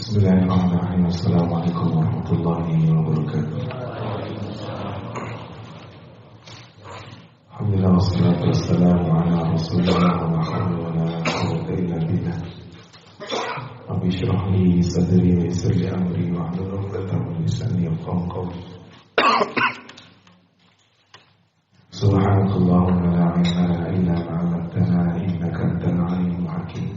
Bismillahirrahmanirrahim. Assalamualaikum warahmatullahi wabarakatuh. Alhamdulillah wassalatu wassalamu ala rasulillah wa la hawla wa la quwwata illa billah. Rabbi shrah li sadri wa yassir li amri wa hlul 'uqdatam min lisani yafqahu qawli. Subhanakallahumma la ilma lana illa ma 'allamtana innaka antal 'alimul hakim.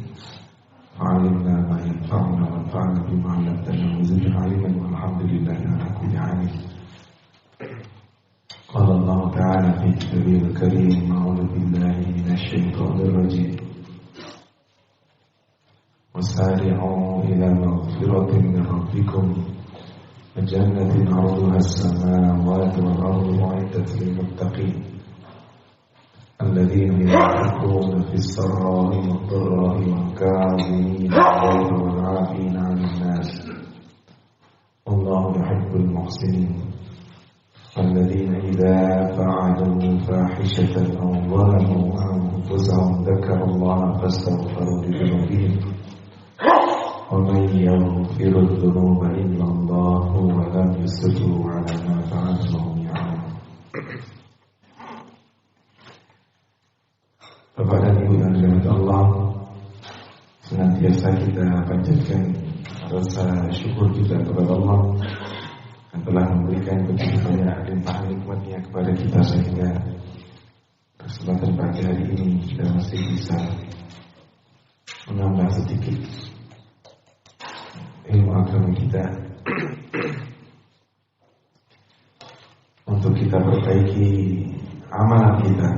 Fa'alimna ma yanfa'una wanfa'na bima 'allamtana wa zidna 'ilman walhamdulillahi 'ala kulli 'alim. Qala Allah ta'ala fi kitabihil karim a'udzu billahi minasy syaithanir rajim. Wasari'u ila maghfiratin min rabbikum wa jannatin 'arduha as-samawati wal ardu u'iddat lil muttaqin. الذين ينفقون في السراء والضراء والكاظمين الغيظ والعافين عن الناس والله يحب المحسنين الذين إذا فعلوا فاحشة أو ظلموا أنفسهم ذكروا الله فاستغفروا لذنوبهم ومن يغفر الذنوب إلا الله ولم يصروا على ما فعلوا وهم يعلمون. Bapak dan Ibu yang dirahmati Allah, senantiasa kita panjatkan rasa syukur kita kepada Allah yang telah memberikan begitu banyak limpahan nikmatnya kepada kita sehingga kesempatan pagi hari ini kita masih bisa menambah sedikit ilmu agama kita untuk kita perbaiki amalan kita,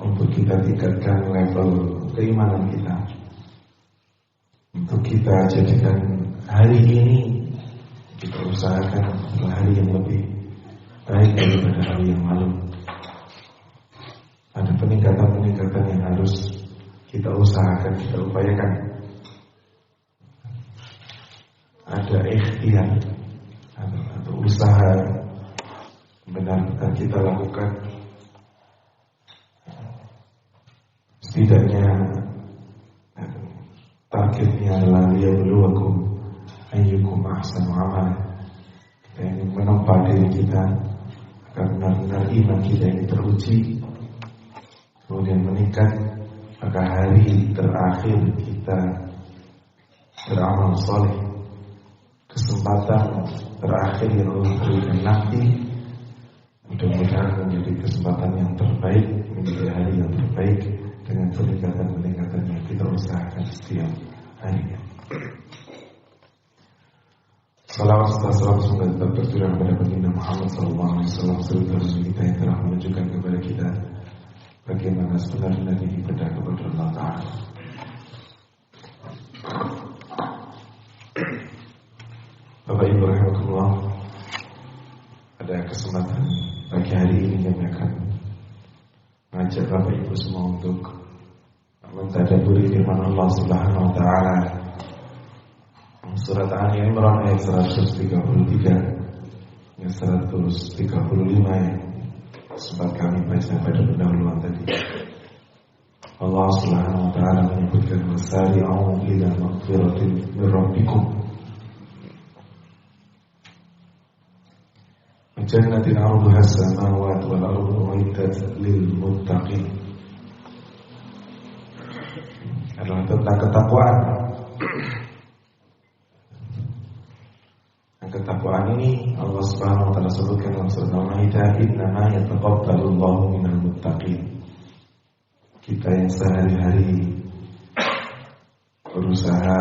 untuk kita tingkatkan level keimanan kita, untuk kita jadikan hari ini kita usahakan hari yang lebih baik daripada hari yang lalu. Ada peningkatan-peningkatan yang harus kita usahakan, kita upayakan. Ada ikhtiar atau usaha benar-benar kita lakukan. Setidaknya targetnya adalah liyabluwakum ayyukum ahsanu amala. Kita ingin menempa diri kita agar benar-benar iman kita ini teruji, kemudian meningkat, maka hari terakhir kita beramal soleh, kesempatan terakhir yang Allah berikan nanti mudah-mudahan menjadi kesempatan yang terbaik, menjadi hari yang terbaik dengan peningkatan-peningkatan yang kita usahakan setiap harinya. Salawat serta salam semoga tetap tercurah kepada baginda Muhammad SAW, serta Rasul kita yang telah menunjukkan kepada kita bagaimana sebenarnya ibadah kepada Allah Ta'ala. Bapak Ibu rahimakumullah, ada kesempatan pagi hari ini yang akan mengajak Bapak Ibu semua untuk mentadabburi firman Allah Subhanahu wa taala surat Ali Imran ayat 133 hingga 135 yang sempat kami baca pada pendahuluan tadi. Allah Subhanahu wa taala menyebutkan wasari'u ila maghfiratin min rabbikum jannatin 'arduha as-samawati wal ardu u'iddat lil muttaqin. Adalah tentang ketakwaan. Ketakwaan ini Allah Subhanahu wa taala sebutkan dalam surat Al-Maidah, "Innama yataqabbalu Allahu minal muttaqin." Kita yang sehari-hari berusaha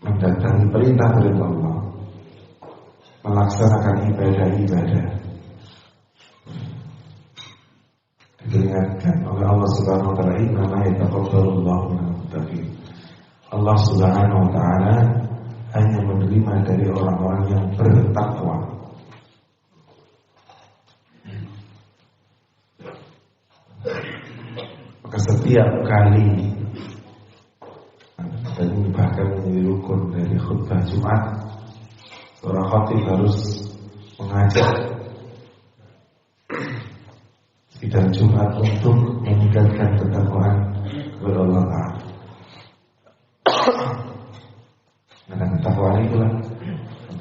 mendatangi perintah-perintah Allah, melaksanakan ibadah-ibadah, diingatkan oleh Allah Subhanahu wa taala, "Innama yataqabbalu Allahu minal muttaqin." Allah Subhanahu wa taala hanya menerima dari orang-orang yang bertakwa. Maka setiap kali, dan ini bahkan menjadi rukun dari khutbah Jumat, seorang khatib harus mengajak sidang Jumat untuk meningkatkan ketakwaan kepada Allah Ta'ala. itulah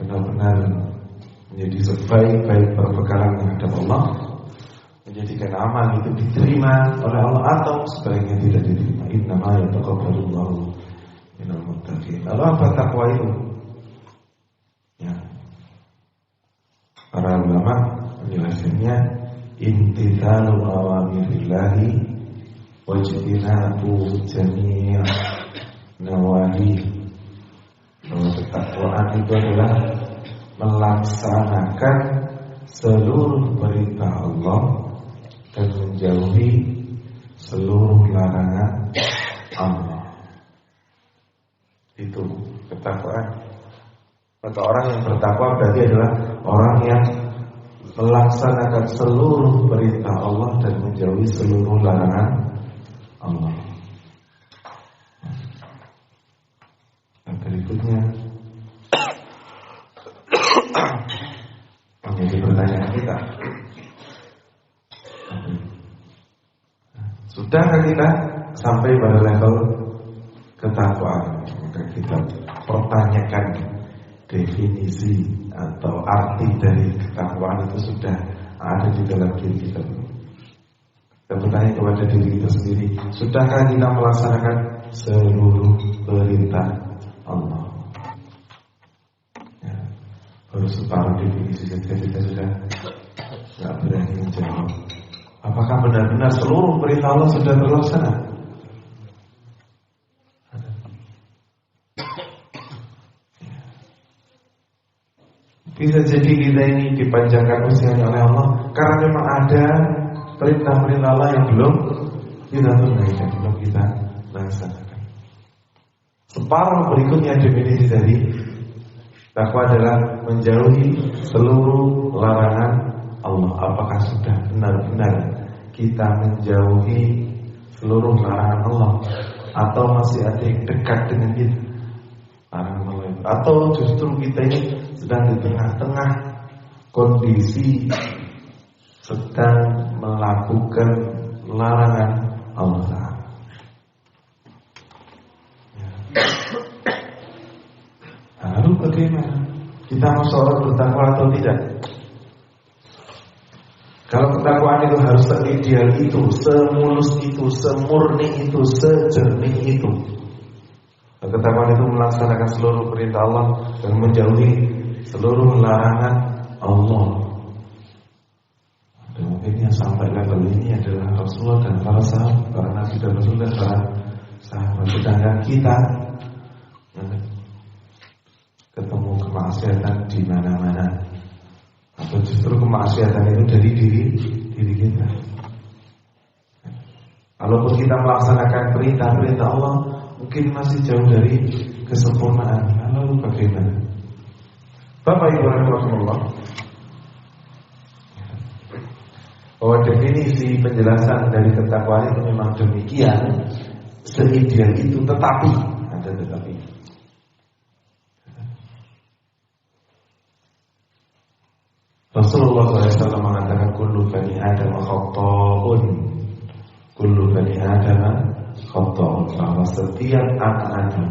benar-benar menjadi sebaik-baik perbekalan menghadap Allah, menjadikan amal itu diterima oleh Allah atau sebaliknya tidak diterima. Innama yataqabbalullahu minal muttaqin. Lalu apa takwa itu? Ya. Para ulama menjelaskannya imtithalu awamirillahi wajtinabu jami' nawahi. Bahwa ketakwaan itu adalah melaksanakan seluruh perintah Allah dan menjauhi seluruh larangan Allah. Itu ketakwaan. Maka orang yang bertakwa berarti adalah orang yang melaksanakan seluruh perintah Allah dan menjauhi seluruh larangan Allah. Dan berikutnya menjadi pertanyaan kita, sudahkah kita sampai pada level ketakwaan? Maka kita pertanyakan definisi atau arti dari ketakwaan itu sudah ada di dalam diri kita. Kita bertanya kepada diri kita sendiri, sudahkah kita melaksanakan seluruh perintah Allah? Ya, baru separuh definisi saja kita sudah tidak berani menjawab. Apakah benar-benar seluruh perintah Allah sudah terlaksana? Bisa jadi kita ini dipanjangkan usianya oleh Allah karena memang ada perintah-perintah Allah yang belum kita tunaikan, belum kita laksanakan. Separuh berikutnya definisi dari takwa adalah menjauhi seluruh larangan Allah. Apakah sudah benar-benar kita menjauhi seluruh larangan Allah, atau masih ada yang dekat dengan kita larangan Allah itu? Atau justru kita ini sedang di tengah-tengah kondisi sedang melakukan larangan Allah. Lalu bagaimana? Kita mau seorang bertakwa atau tidak? Kalau ketakwaan itu harus seideal itu, semulus itu, semurni itu, sejernih itu. Ketakwaan itu melaksanakan seluruh perintah Allah dan menjauhi seluruh larangan Allah. Dan mungkin yang sampai level ini adalah Rasulullah dan para sahabat, para nabi dan Rasul dan para sahabat. Sedangkan kita ketemu kemaksiatan di mana-mana, atau justru kemaksiatan itu dari diri kita. Walaupun kita melaksanakan perintah-perintah Allah, mungkin masih jauh dari kesempurnaan. Lalu bagaimana? Bapak Ibu rahimahullah, bahwa definisi penjelasan dari ketakwaan itu memang demikian, seideal itu, tetapi ada tetapi. Rasulullah SAW mengatakan kullu bani Adam khata'un, kullu bani Adam khata'un, bahwa setiap anak Adam,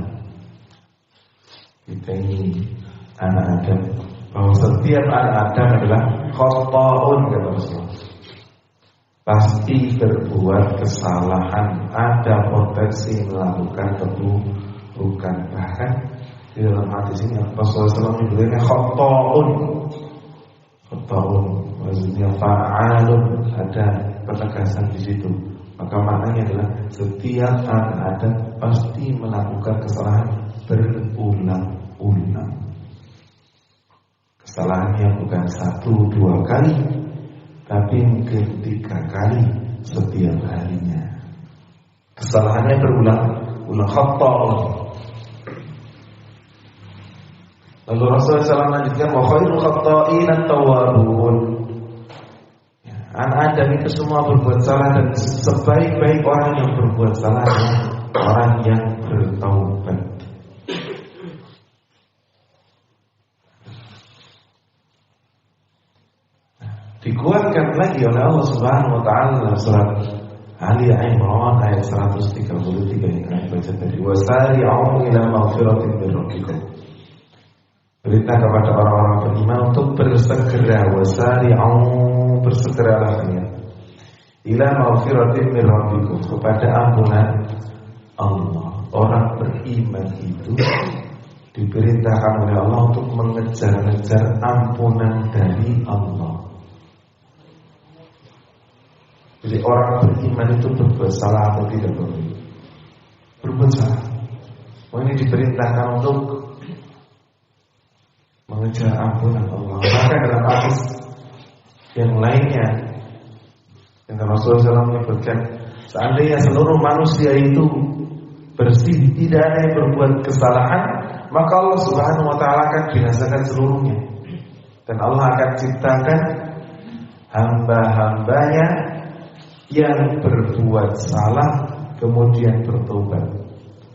kita ini anak Adam, bahwa setiap anak Adam adalah khata'un, kata Rasulullah, pasti berbuat kesalahan, ada potensi melakukan keburukan. Bahkan di dalam hadis ini Rasulullah SAW menyebutnya khata'un, khata'un, maksudnya fa'alun, ada penegasan di situ. Maka maknanya adalah setiap anak Adam pasti melakukan kesalahan berulang-ulang. Kesalahannya bukan 1-2 kali, tapi mungkin 3 kali setiap harinya. Kesalahannya berulang-ulang, khata'un. Lalu Rasulullah SAW lanjutkan, wa khairul khata'in at-tawwabun. Anak Adam itu semua berbuat salah, dan sebaik-baik orang yang berbuat salah adalah orang yang bertaubat. Dikuatkan lagi oleh Allah Subhanahu wa taala dalam surat Ali Imran ayat 133 yang kami baca tadi, wasari'u ila maghfiratin min rabbikum. Perintah kepada orang-orang beriman untuk bersegera, wasari'u, bersegeralah kalian ila maghfiratin min rabbikum, kepada ampunan Allah. Orang beriman itu diperintahkan oleh Allah untuk mengejar-ngejar ampunan dari Allah. Jadi orang beriman itu berbuat salah atau tidak boleh? Berbuat salah. Ini diperintahkan untuk mengejar ampunan Allah. Maka dalam hadis yang lainnya, yang Rasulullah SAW menyebutkan, seandainya seluruh manusia itu bersih, tidak ada yang berbuat kesalahan, maka Allah Subhanahu wa Ta'ala akan binasakan seluruhnya. Dan Allah akan ciptakan hamba-hambanya yang berbuat salah kemudian bertobat,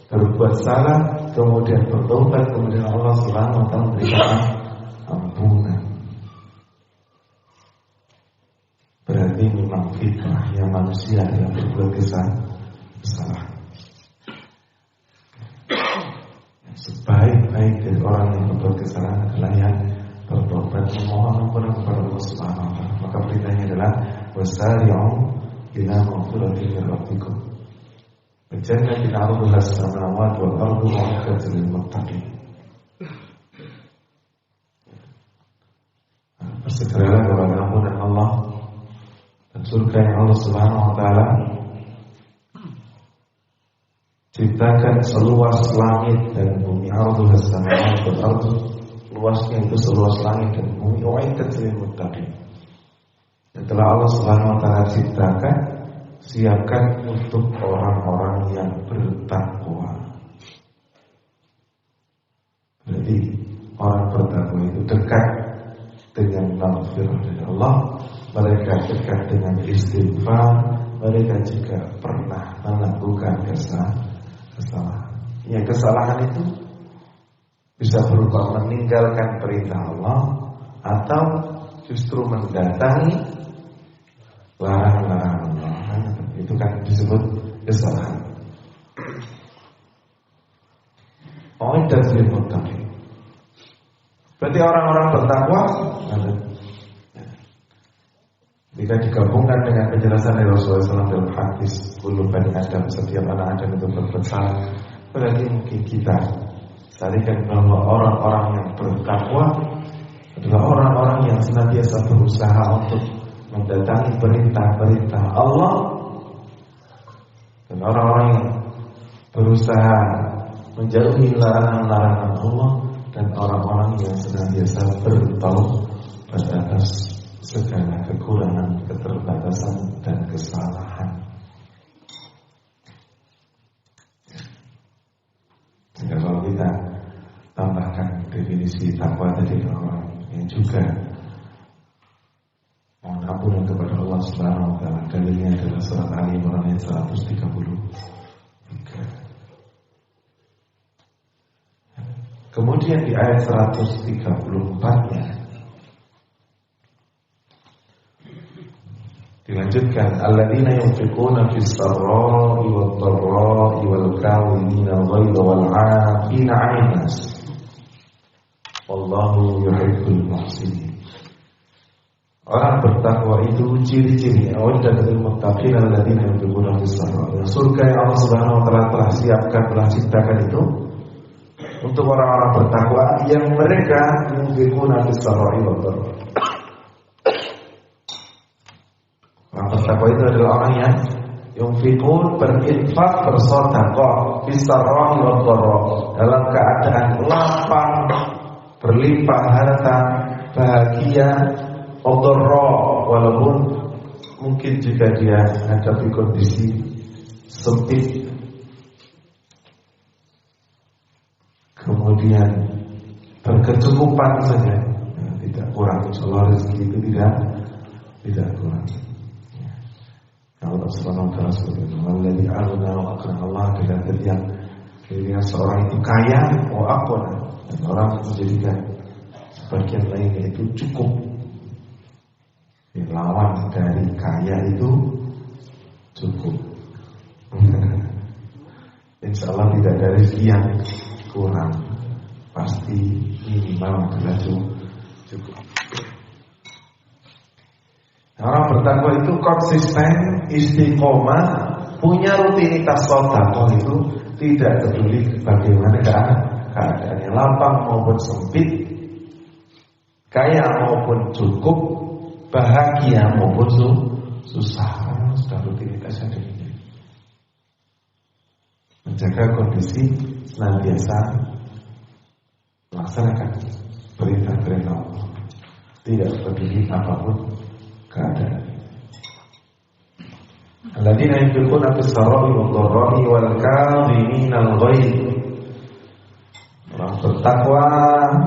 berbuat salah kemudian bertobat, kemudian Allah Subhanahu wa Ta'ala memberikan ampunan. Berarti memang fitrahnya manusia yang berbuat kesalahan. Sebaik-baik dari orang yang berbuat kesalahan adalah yang bertobat, memohon ampunan kepada Allah Subhanahu wa Ta'ala. Maka beritanya adalah wasari'u ila maghfiratin min rabbikum wa jannatin 'arduha as-samawati wal ardu u'iddat lil muttaqin. Bersegeralah kepada ampunan Allah dan surga yang Allah Subhanahu wa Ta'ala ciptakan seluas langit dan bumi. Arduha as-samawati wal ardu, luasnya itu seluas langit dan bumi. U'iddat lil muttaqin. Setelah Allah Subhanahu wa Ta'ala ciptakan, siapkan untuk orang-orang yang bertakwa. Jadi orang bertakwa itu dekat dengan maghfirah dari Allah, mereka dekat dengan istighfar, mereka juga pernah melakukan kesalahan. Ya, kesalahan itu bisa berupa meninggalkan perintah Allah atau justru mendatangi larangan-larangan Allah. Itu kan disebut kesalahan. U'iddat lil muttaqin. Berarti orang-orang bertakwa jika digabungkan dengan penjelasan dari Rasulullah SAW dalam hadis kullu bani Adam, setiap anak Adam itu berbuat salah, berarti mungkin kita sarikan bahwa orang-orang yang bertakwa adalah orang-orang yang senantiasa berusaha untuk mendatangi perintah-perintah Allah, dan orang-orang yang berusaha menjauhi larangan-larangan Allah, dan orang-orang yang senantiasa bertaubat atas segala kekurangan, keterbatasan dan kesalahan. Sehingga kalau kita tambahkan definisi takwa tadi, orang yang juga mohon ampunan kepada Allah Subhanahu wa Ta'ala, dalilnya adalah surat Ali Imran ayat 133. Kemudian di ayat 134-nya dilanjutkan, alladzina yunfiquna fis sarra'i wad dharra'i wal kadhimina al-ghayza wal 'afina 'anil nas wallahu yuhibbul muhsinin. Orang bertakwa itu ciri-cirinya u'iddat lil muttaqin alladzina yunfiquna fis sarra'i. Surga yang Allah Subhanahu wa Ta'ala telah siapkan, telah ciptakan itu untuk orang-orang bertakwa yang mereka yunfiquna fis sarra'i wad dharra'i. Orang bertakwa itu adalah orang yang yunfiqun, berinfak, bersedekah fis sarra'i wad dharra'i, dalam keadaan lapang, berlimpah harta, bahagia, dharra, walaupun mungkin jika dia menghadapi kondisi sempit, kemudian berkecukupan saja, tidak kurang. Insyaallah rezeki itu tidak kurang. Allah Subhanahu wa Ta'ala sebagaimana alladzi aghna wa aqna, Allah adalah yang ketika seorang itu kaya wa aqna, dan orang menjadikan sebagian lainnya itu cukup. Lawan dari kaya itu cukup. Insya Allah tidak ada rezeki yang kurang, pasti ini minimal adalah cukup. Orang bertakwa itu konsisten, istiqomah, punya rutinitas sedekah itu tidak peduli bagaimana keadaannya, lapang maupun sempit, kaya maupun cukup, bahagia maupun susah. Sudah rutinitasnya demikian. Menjaga kondisi senantiasa melaksanakan perintah-perintah Allah, tidak peduli apapun keadaan. Alladzina yunfiquna fis-sarra'i wad-dharra'i wal kadhimina al-ghaidh. Orang bertakwa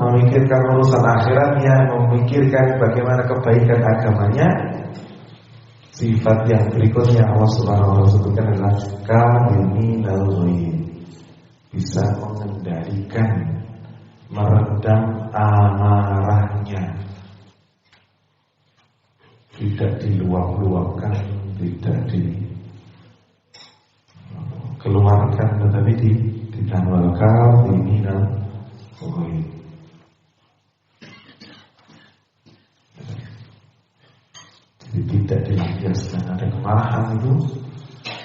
memikirkan urusan akhiratnya, memikirkan bagaimana kebaikan agamanya. Sifat yang berikutnya Allah Subhanahu wa taala sebutkan adalah kadhimina al-ghaidh. Bisa mengendalikan, meredam amarahnya, tidak diluap-luapkan, tidak dikeluarkan, tetapi ditanggalkan diminal. Jadi tidak dilampiaskan, ada kemarahan itu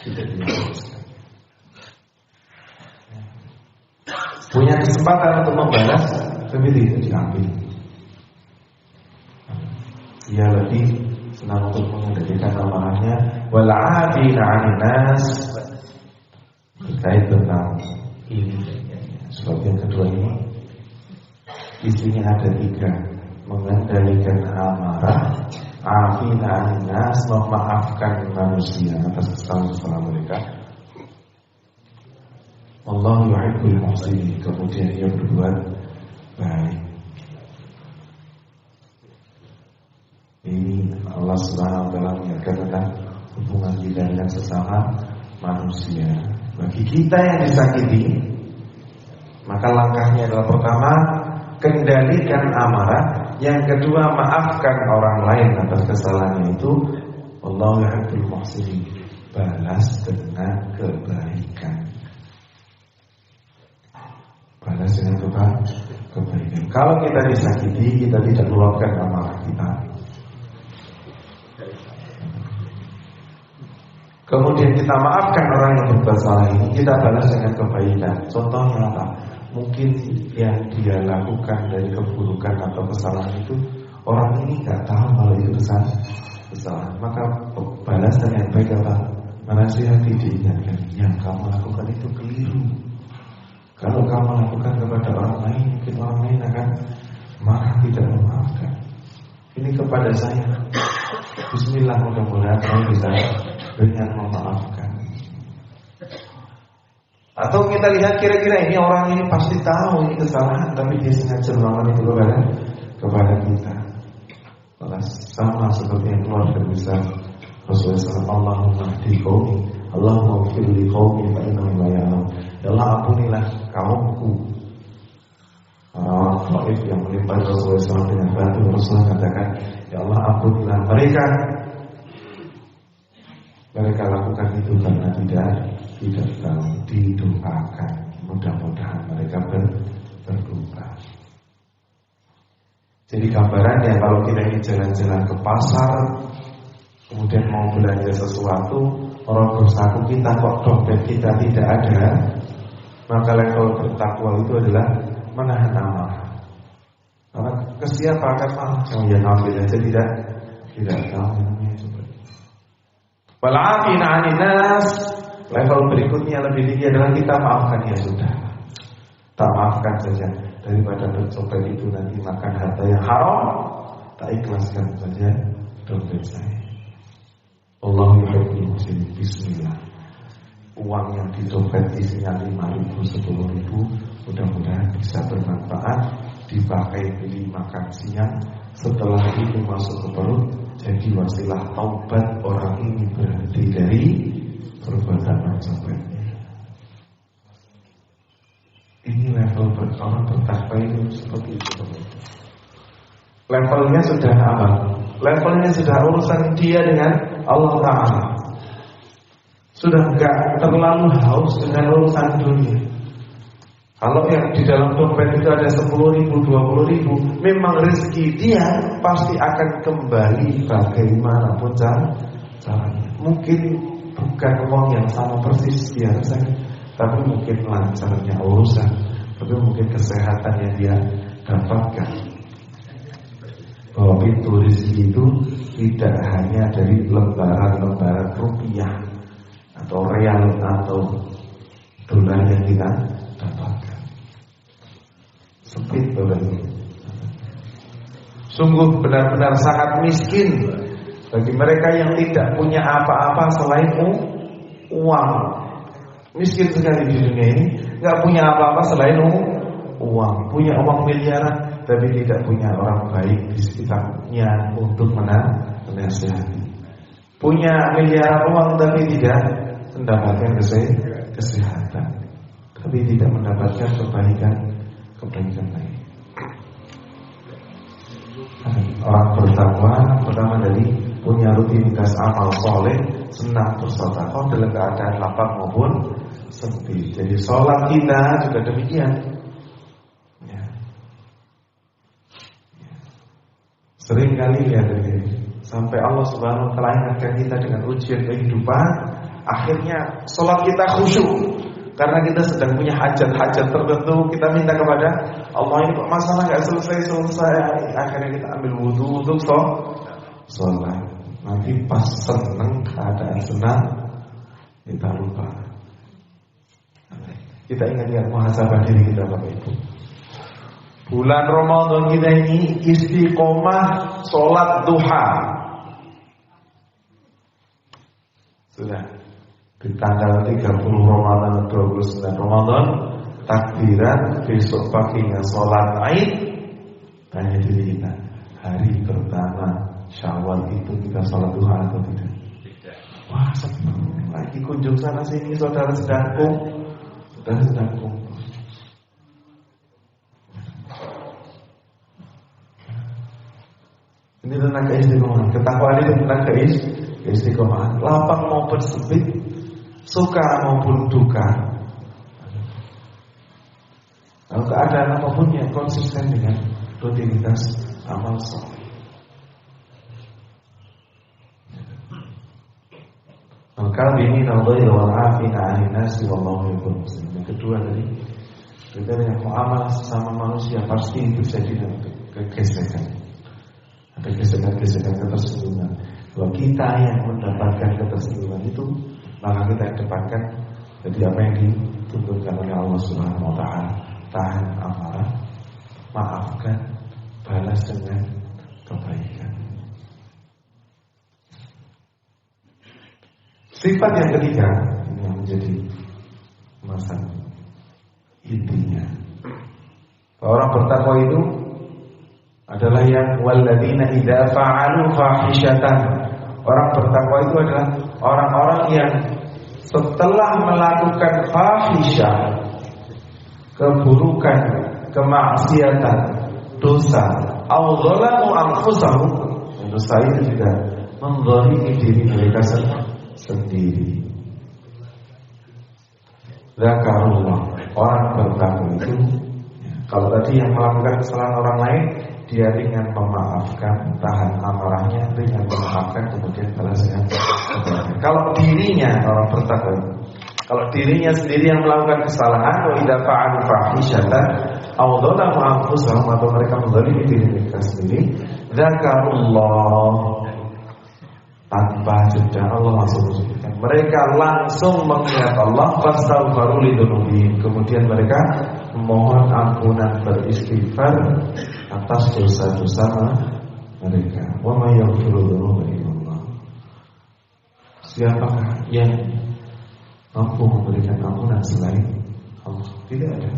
tidak dilampiaskan. Punya kesempatan untuk membalas, tapi tidak diambil. Dia lebih senang untuk mengendalikan amarahnya. Wal 'afina 'anil nas, terkait tentang ini. Sebab yang kedua ini isinya ada 3: mengendalikan amarah, 'afina 'anil nas, memaafkan manusia atas kesalahan mereka. Allah yuhibbul muhsinin, kemudian ia berbuat baik. Ini Allah Subhanahu wa taala mengingatkan tentang hubungan kita dengan sesama manusia. Bagi kita yang disakiti, maka langkahnya adalah pertama, kendalikan amarah. Yang kedua, maafkan orang lain atas kesalahannya itu. Wallahu yuhibbul muhsinin, balas dengan kebaikan. Balas dengan kebaikan. Kalau kita disakiti, kita tidak meluapkan amarah kita. Kemudian kita maafkan orang yang berbuat salah ini, kita balas dengan kebaikan. Contohnya apa? Mungkin yang dia lakukan dari keburukan atau kesalahan itu, orang ini nggak tahu kalau itu kesalahan. Maka balasan yang baik apa? Menasihati, diingatkan, yang kamu lakukan itu keliru. Kalau kamu lakukan kepada orang lain, mungkin orang lain akan marah, tidak memaafkan. Ini kepada saya. Bismillah, mudah-mudahan saya bisa dengan memaafkan. Atau kita lihat kira-kira ini orang ini pasti tahu ini kesalahan, tapi dia sengaja melakukan itu kepada kita. Sama seperti yang keluarga besar Rasulullah SAW, Allahumma hdi qaumi, Allahumma ighfir li qaumi fa innahum la ya'lamun. Ya Allah, ampunilah kaumku. Orang Taif yang melempar Rasulullah SAW dengan batu, Rasulullah katakan, ya Allah, ampunilah mereka. Mereka lakukan itu karena tidak tahu. Didoakan, mudah-mudahan mereka berubah. Jadi gambarannya, kalau kita ingin jalan-jalan ke pasar, kemudian mau belanja sesuatu, orang bersaku kita kok dompet kita tidak ada, maka level bertakwa itu adalah menahan amarah. Karena kesiapa akan malah yang ambil aja tidak tahu namanya coba. Wal'afina 'anil nas, level berikutnya lebih tinggi adalah kita maafkan, ya sudah, tak maafkan saja daripada bercopet itu nanti makan harta yang haram, tak ikhlaskan saja dompet saya. Allah yuhibbul muhsinin. Bismillah. Uang yang di dompet isinya 5.000, 10.000, mudah-mudahan bisa bermanfaat, dipakai beli makan siang, setelah itu masuk ke perut, jadi wasilah taubat orang ini berhenti dari perbuatan mencopetnya. Ini level orang bertakwa itu seperti itu. Levelnya sudah apa? Levelnya sudah urusan dia dengan Allah Ta'ala. Sudah enggak terlalu haus dengan urusan dunia. Kalau yang di dalam dompet itu ada 10.000, 20.000, memang rezeki dia pasti akan kembali bagaimanapun caranya. Mungkin bukan uang yang sama persis biasanya, tapi mungkin lancarnya urusan, tapi mungkin kesehatan yang dia dapatkan. Bahwa pintu rezeki itu tidak hanya dari lembaran-lembaran rupiah atau real atau dolar yang kita dapatkan. Sempit Bapak Ibu. Sungguh benar-benar sangat miskin bagi mereka yang tidak punya apa-apa selain uang. Miskin sekali di dunia ini, nggak punya apa-apa selain uang. Punya uang miliaran, tapi tidak punya orang baik di sekitarnya untuk menasihati. Punya miliaran uang, tapi tidak mendapatkan kesehatan, tapi tidak mendapatkan kebaikan lain. Orang bertakwa pertama dari punya rutinitas amal soleh, senang bersedekah dalam keadaan lapang maupun sempit. Jadi sholat kita juga demikian. Ya. Sering kali lihat ini, sampai Allah Subhanahu Wa Taala ingatkan kita dengan ujian kehidupan, akhirnya sholat kita khusyuk. Karena kita sedang punya hajat-hajat tertentu, kita minta kepada Allah, ini kok masalah gak selesai. Akhirnya kita ambil wudhu untuk sholat. Nanti pas senang, keadaan senang, kita lupa. Kita ingat muhasabah diri kita Bapak Ibu. Bulan Ramadan kita ini istiqomah sholat duha. Sudah di tanggal 30 Ramadan, 29 Ramadan, takbiran, besok paginya sholat Aid. Tanya diri kita, hari pertama Syawal itu kita sholat duha atau tidak? Wah, senang, lagi kunjung sana sini saudara sedangku. Ini tentang keistiqomahan. Ketakwaan itu tentang keistiqomahan. Lapang maupun sempit, suka maupun duka. Kalau keadaan apapun yang konsisten dengan rutinitas amal soleh. Maka ini Allah wal afina 'anil nasi wallahu yuhibbul muslimin. Yang kedua tadi, kita yang muamalah sesama manusia pasti terjadi dengan kegesekan. Ada gesekan-gesekan ketersinggungan. Bahwa kita yang mendapatkan ketersinggungan itu, maka kita yang dapatkan jadi apa yang dituntutkan oleh Allah Subhanahu Wa Taala. Tahan amarah, maafkan, balas dengan kebaikan. Sifat yang ketiga yang menjadi masalah intinya, orang bertakwa itu adalah yang walladzina idza fa'alu fahishatan. Orang bertakwa itu adalah orang-orang yang setelah melakukan fahisyah, keburukan, kemaksiatan, dosa, au dzalamu anfusahum, dosa itu juga menzalimi diri mereka sendiri. Zakarullah, orang bertakwa itu, kalau tadi yang melakukan kesalahan orang lain, dia ringan memaafkan, tahan amarahnya, ringan memaafkan, kemudian balasnya. Kalau dirinya orang bertakwa, kalau dirinya sendiri yang melakukan kesalahan, wa idza fa'alu fahisyatan aw dzalamu anfusahum, atau mereka menzalimi diri mereka sendiri, zakarullah, tanpa jeda Allah langsung menyebutkan. Mereka langsung mengingat Allah, fastaghfiru lidzunubihim, kemudian mereka memohon ampunan, beristighfar atas dosa-dosa mereka. Wa may yaghfiru dzunuba illallah. Siapakah yang mampu memberikan ampunan selain Allah? Tidak ada.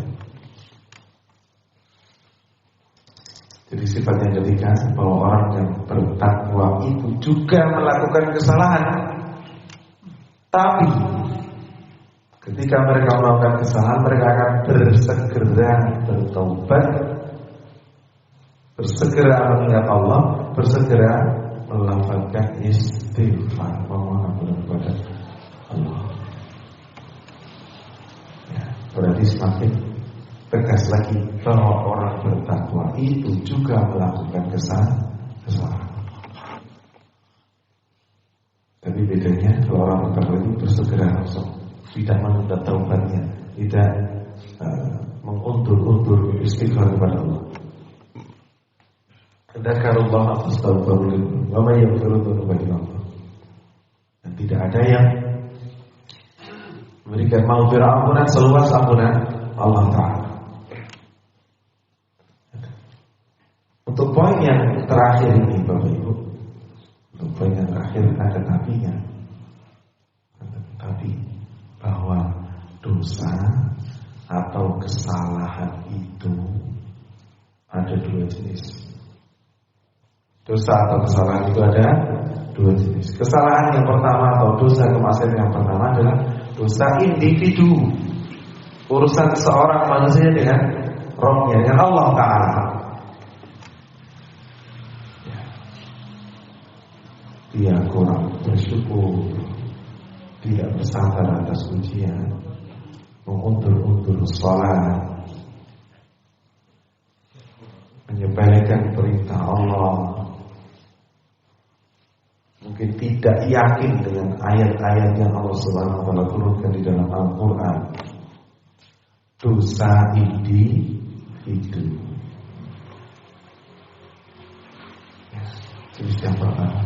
Jadi sifat yang ketiga, bahwa orang yang bertakwa itu juga melakukan kesalahan, tapi ketika mereka melakukan kesalahan, mereka akan bersegera bertaubat, bersegera mengingat Allah, bersegera melafazkan istighfar, memohon ampunan kepada Allah. Ya, berarti semakin tegas lagi bahwa orang bertakwa itu juga melakukan kesalahan. Tapi bedanya kalau orang bertakwa itu bersegera langsung, tidak menunda taubatnya, tidak mengundur-undur istighfar kepada Allah. Dzakarullah astaghfirullah wa may yaghfiru dzunuba illa Allah. Dan tidak ada yang memberikan maghfirah ampunan seluas ampunan Allah Ta'ala. Untuk poin yang terakhir ini Bapak Ibu, untuk poin yang terakhir ada tapinya. Tapi bahwa dosa atau kesalahan itu ada dua jenis. Dosa atau kesalahan itu ada dua jenis. Kesalahan yang pertama atau dosa kemaksiatan yang pertama adalah dosa individu, urusan seorang manusia dengan Rabbnya, dengan Allah Ta'ala. Dia kurang bersyukur, tidak bersabar atas ujian, mengundur-undur salat, menyepelekan perintah Allah, mungkin tidak yakin dengan ayat-ayat yang Allah Subhanahu wa Ta'ala turunkan di dalam Al-Quran. Dosa individu. Jenis yang pertama.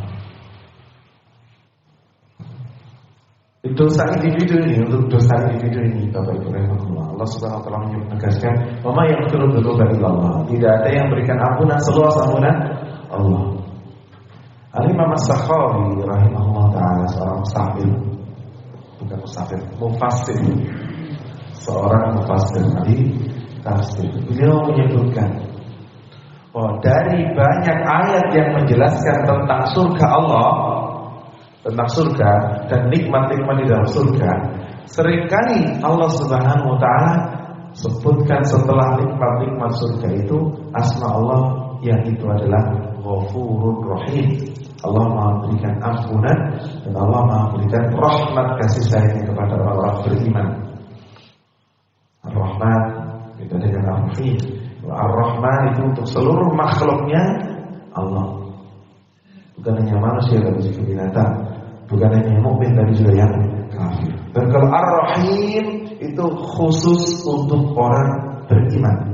Dosa individu ini, untuk dosa individu ini Bapak Ibu rahimahullah, Allah Subhanahu wa Ta'ala menegaskan, "Wa may yaghfiru dzunuba illa Allah." Tidak ada yang berikan ampunan seluas ampunan Allah. Al-Imam As-Sakhawi rahimahullah ta'ala, seorang mustafid, bukan mustafid, mufassir, seorang mufassir ahli tafsir. Beliau menyebutkan bahwa dari banyak ayat yang menjelaskan tentang surga Allah, tentang surga dan nikmat-nikmat di dalam surga, seringkali Allah Subhanahu wa Ta'ala sebutkan setelah nikmat-nikmat surga itu asma Allah, yang itu adalah Ghafurur Rahim. Allah Maha memberikan ampunan dan Allah Maha memberikan rahmat kasih sayangnya kepada orang-orang beriman. Ar-Rahman itu dengan Ar-Rahim. Ar-Rahman itu untuk seluruh makhluknya Allah, bukan hanya manusia tapi juga binatang, bukan hanya mukmin tapi juga yang kafir. Dan kalau Ar-Rahim itu khusus untuk orang beriman.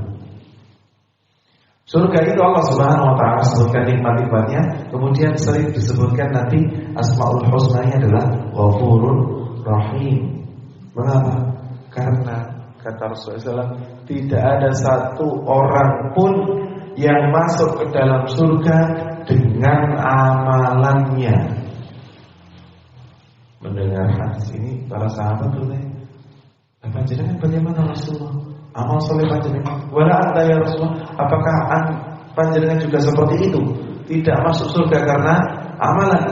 Surga itu Allah Subhanahu wa Ta'ala sebutkan nikmat-nikmatnya, kemudian sering disebutkan nanti Asmaul Husnanya adalah Ghafurur Rahim. Mengapa? Karena kata Rasulullah SAW, tidak ada satu orang pun yang masuk ke dalam surga dengan amalannya. Mendengar hadis ini, para sahabat bertanya, "Panjenengan bagaimana Rasulullah? Amal soleh panjenengan? Wala anta ya Rasulullah, apakah panjenengan juga seperti itu? Tidak masuk surga karena amalan?"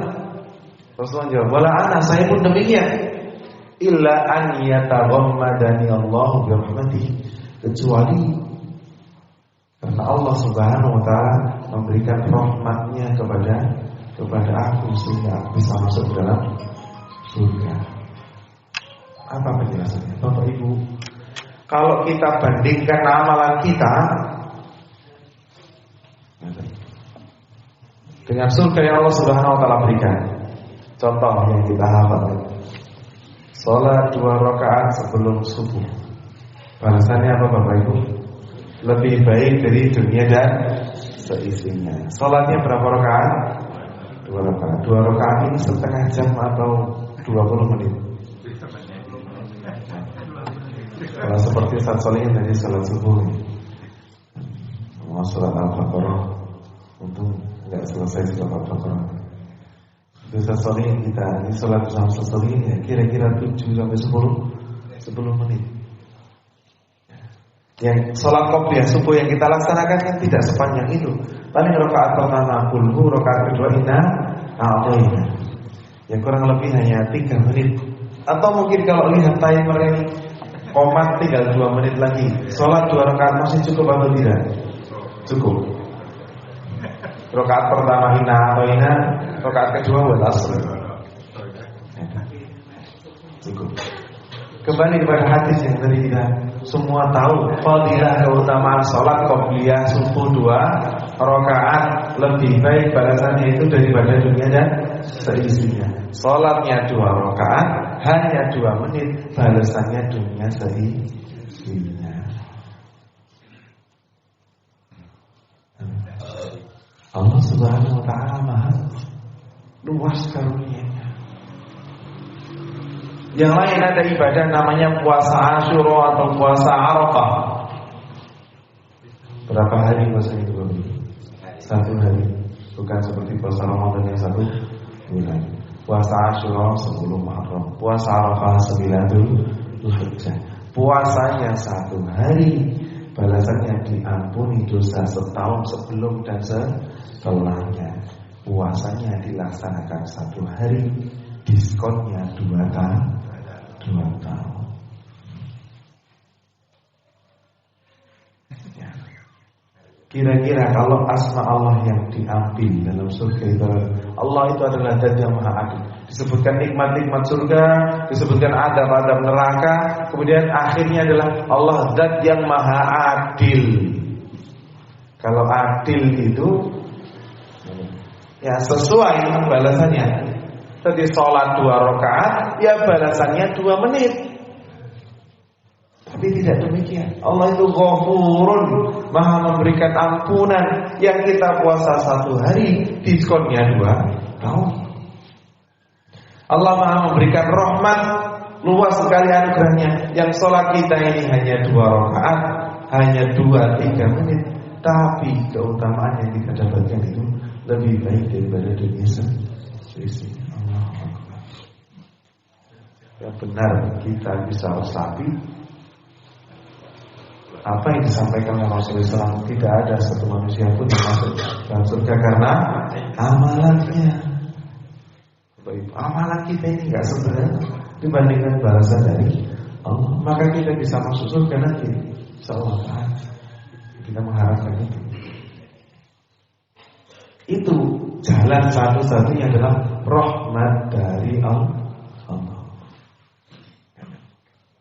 Rasulullah jawab, "Wala ana, saya pun demikian. Illa an yataghammadani Allah bi rahmatihi." Kecuali karena Allah Subhanahu wa Ta'ala memberikan rahmatnya kepada aku sehingga aku bisa masuk dalam surga. Apa penjelasannya? Bapak Ibu, kalau kita bandingkan amalan kita dengan surga yang Allah Subhanahu wa Ta'ala berikan, contoh yang kita hafal, sholat 2 rakaat sebelum subuh, balasannya apa Bapak Ibu? Lebih baik dari dunia dan seisinya. Sholatnya berapa rakaat? 2 rakaat. 2 rakaat ini setengah jam atau 20 menit. Kalau seperti saat sholatnya tadi sholat subuh, mau sholat Al-Baqarah, untung nggak selesai sholat Al-Baqarah. Itu saat sholatnya kita ini sholat bersama sholatnya kira-kira 7-10 menit. Yang sholat qobliyah subuh yang kita laksanakan kan tidak sepanjang itu. Paling rakaat pertama kulhu, rakaat kedua inna a'tayna, yang kurang lebih hanya 3 menit. Atau mungkin kalau lihat timer ini, komat tinggal 2 menit lagi. Sholat 2 rakaat masih cukup atau tidak? Cukup. Rakaat pertama inna a'tayna, rakaat kedua wal asr. Cukup. Kembali kepada hadis yang tadi kita semua tahu fadilah keutamaan sholat qobliyah subuh 2 rakaat lebih baik balasannya itu daripada dunia dan seisinya. Sholatnya 2 rakaat hanya 2 menit, balasannya dunia seisinya. Allah Subhanahu wa ta'ala maha luas karunia-Nya. Yang lain ada ibadah namanya puasa Asyura atau puasa Arafah. Berapa hari puasa itu? 1 hari. Bukan seperti puasa Ramadan yang 1 bulan. Puasa Asyura 10 Muharram, puasa Arafah 9 Dzulhijjah. Puasanya 1 hari, balasannya diampuni dosa setahun sebelum dan setelahnya. Puasanya dilaksanakan 1 hari, diskonnya 2 tahun. Ya. Kira-kira kalau asma Allah yang diambil dalam surga itu, Allah itu adalah Zat yang Maha Adil. Disebutkan nikmat-nikmat surga, disebutkan adab-adab neraka, kemudian akhirnya adalah Allah Zat yang Maha Adil. Kalau adil itu ya sesuai balasannya. Tadi sholat 2 rakaat, ya balasannya 2 menit. Tapi tidak demikian. Allah itu Ghafurun, Maha memberikan ampunan. Yang kita puasa 1 hari, diskonnya 2 tahun. Allah Maha memberikan rahmat, luas sekali anugerahnya. Yang sholat kita ini hanya 2 rakaat, hanya 2-3 menit, tapi keutamaan yang kita dapatkan itu lebih baik daripada dunia seisinya. Ya benar kita bisa resapi apa yang disampaikan oleh Rasulullah SAW. Tidak ada satu manusia pun yang masuk dalam surga karena amalannya. Amalan kita ini gak sebenarnya dibandingkan balasan dari Allah. Maka kita bisa masuk surga nanti, insyaallah. Kita mengharapkan itu. Itu jalan satu-satunya adalah rahmat dari Allah.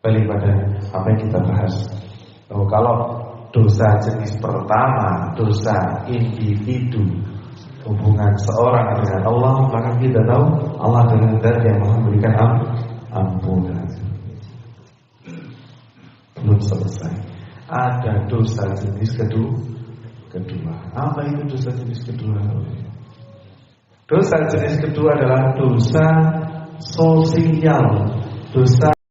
Balik pada apa yang kita bahas. Kalau dosa jenis pertama, dosa individu, hubungan seorang dengan Allah, maka kita tahu Allah adalah Zat yang Maha memberikan ampunan. Belum selesai. Ada dosa jenis kedua. Apa itu dosa jenis kedua? Dosa jenis kedua adalah dosa sosial, dosa